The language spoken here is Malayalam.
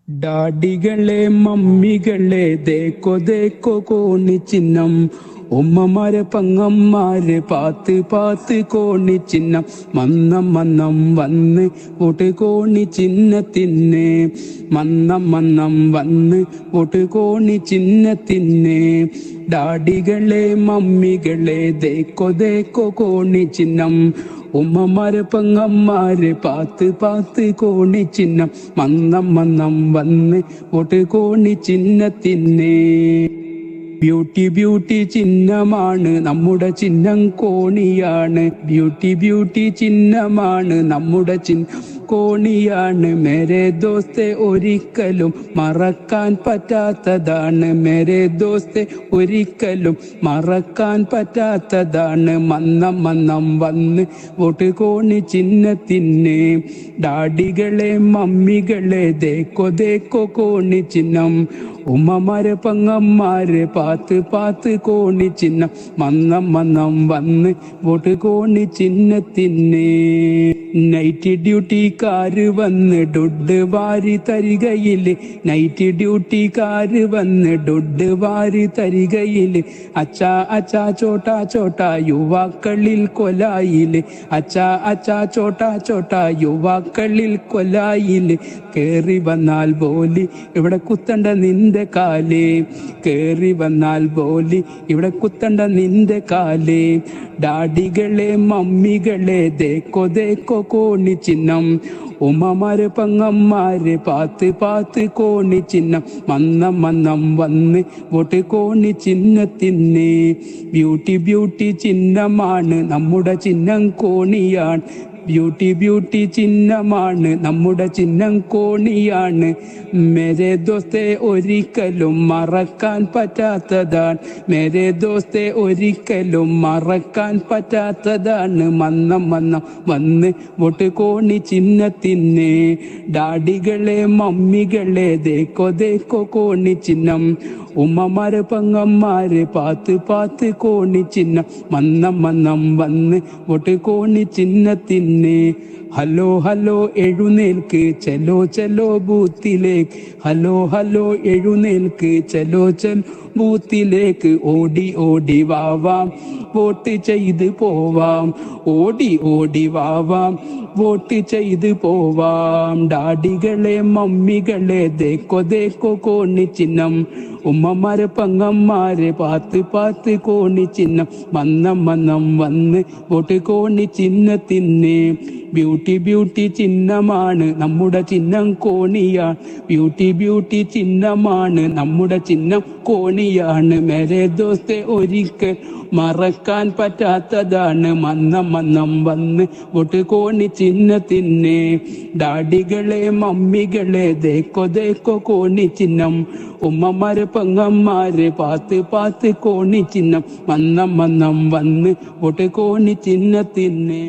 ഡാഡികളെ മമ്മികളെ ദേക്കോ ദേക്കോ കോണി ചിഹ്നം, ഉമ്മമാരെ പങ്ങന്മാരെ പാത്ത് പാത്ത് കോണി ചിഹ്നം, മന്നം മന്നം വന്ന് വോട്ട് കോണി ചിഹ്നത്തിന്, മന്നം മന്നം വന്ന് വോട്ട് കോണി ചിഹ്നത്തിന്. ഡാഡികളെ മമ്മികളെ ദേക്കോ ദേക്കോ കോണി ചിഹ്നം, ഉമ്മമാരെ പങ്ങന്മാരെ പാത്ത് പാത്ത് കോണി ചിഹ്നം, മന്നം മന്നം വന്ന് വോട്ട് കോണി ചിഹ്നത്തിന്. ബ്യൂട്ടി ബ്യൂട്ടി ചിഹ്നമാണ് നമ്മുടെ ചിഹ്നം കോണിയാണ്, ബ്യൂട്ടി ബ്യൂട്ടി ചിഹ്നമാണ് നമ്മുടെ ചിഹ്നം കോണിയാണ്. മേരെ ദോസ്തെ ഒരിക്കലും മറക്കാൻ പറ്റാത്തതാണ്, മേരെ ദോസ്തെ ഒരിക്കലും മറക്കാൻ പറ്റാത്തതാണ്. മന്നം മന്നം വന്ന് വോട്ട് കോണി ചിഹ്നത്തിന്. ഡാഡികളെ മമ്മികളെ ദേക്കോ ദേക്കോ കോണി ചിഹ്നം, ഉമ്മമാരെ പങ്ങന്മാരെ പാത്ത് പാത്ത് കോണി ചിഹ്നം, മന്നം മന്നം വന്ന് വോട്ട് കോണി ചിഹ്നത്തിന്. നൈറ്റ് ഡ്യൂട്ടിക്കാര് വന്ന് ഡൊഡ് വാരി തരികയില്, നൈറ്റ് ഡ്യൂട്ടിക്കാര് വന്ന് ഡൊഡ് വാരി തരികയില്, അച്ചാ അച്ചാ ചോട്ടാ ചോട്ടാ യുവാക്കളിൽ കൊലായില്, അച്ചാ അച്ചാ ചോട്ടാ ചോട്ടാ യുവാക്കളിൽ കൊലായില്. കേറി വന്നാൽ ബോലി ഇവിടെ കുത്തണ്ട നിന്റെ കാല്, കേറി വന്നാൽ ബോലി ഇവിടെ കുത്തണ്ട നിന്റെ കാല്. ഡാഡികളെ മമ്മികളെ ദേക്കോ ദേക്കോ കോണി ചിഹ്നം, ഉമ്മമാരെ പങ്ങന്മാരെ പാത്ത് പാത്ത് കോണി ചിഹ്നം, മന്നം മന്നം വന്ന് വോട്ട് കോണി ചിഹ്നത്തിന്. ബ്യൂട്ടി ബ്യൂട്ടി ചിഹ്നമാണ് നമ്മുടെ ചിഹ്നം കോണിയാണ്, ബ്യൂട്ടി ബ്യൂട്ടി ചിഹ്നമാണ് നമ്മുടെ ചിഹ്നം കോണിയാണ്. മേരെ ദോസ്തെ ഒരിക്കലും മറക്കാൻ പറ്റാത്തതാണ്, മേരെ ദോസ്തെ ഒരിക്കലും മറക്കാൻ പറ്റാത്തതാണ്. മന്നം മന്നം വന്ന് വോട്ട് കോണി ചിഹ്നത്തിന്. ഡാഡികളെ മമ്മികളെ ദേക്കോ ദേക്കോ കോണി ചിഹ്നം, ഉമ്മമാരെ പങ്ങന്മാരെ പാത്ത് പാത്ത് കോണി ചിഹ്നം, മന്നം മന്നം വന്ന് വോട്ട് കോണി ചിഹ്നത്തിന്. ഹലോ ഹലോ എഴുന്നേൽക്ക് ചലോ ചലോ ബൂത്തിലേക്ക്, ഹലോ ഹലോ എഴുന്നേൽക്ക് ചലോ ചലോ ബൂത്തിലേക്ക്. ഓടി ഓടി വാവാം വോട്ട് ചെയ്ത് പോവാം, ഓടി ഓടി വാവാം വോട്ട് ചെയ്ത് പോവാം. ഡാഡികളെ മമ്മികളെ ദേക്കോ ദേക്കോ കോണി ചിഹ്നം, ഉമ്മമാരെ പങ്ങന്മാരെ പാത്ത് പാത്ത് കോണി ചിഹ്നം, മന്നം മന്നം വന്ന് വോട്ട് കോണി ചിഹ്നത്തിന്. ബ്യൂട്ടി ബ്യൂട്ടി ചിഹ്നമാണ് നമ്മുടെ ചിഹ്നം കോണിയാണ്, ബ്യൂട്ടി ബ്യൂട്ടി ചിഹ്നമാണ് നമ്മുടെ ചിഹ്നം കോണിയാണ്. മേരെ ദോസ്തെ ഒരിക്കൽ മറക്കാൻ പറ്റാത്തതാണ്, മന്നം മന്നം വന്ന് വോട്ട് കോണി ചിഹ്നത്തിന്. ഡാഡികളെ മമ്മികളെ ദേക്കോ ദേക്കോ കോണി ചിഹ്നം, ഉമ്മമാരെ പങ്ങന്മാരെ പാത്ത് പാത്ത് കോണി ചിഹ്നം, മന്നം മന്നം വന്ന് വോട്ട് കോണി ചിഹ്നത്തിന്.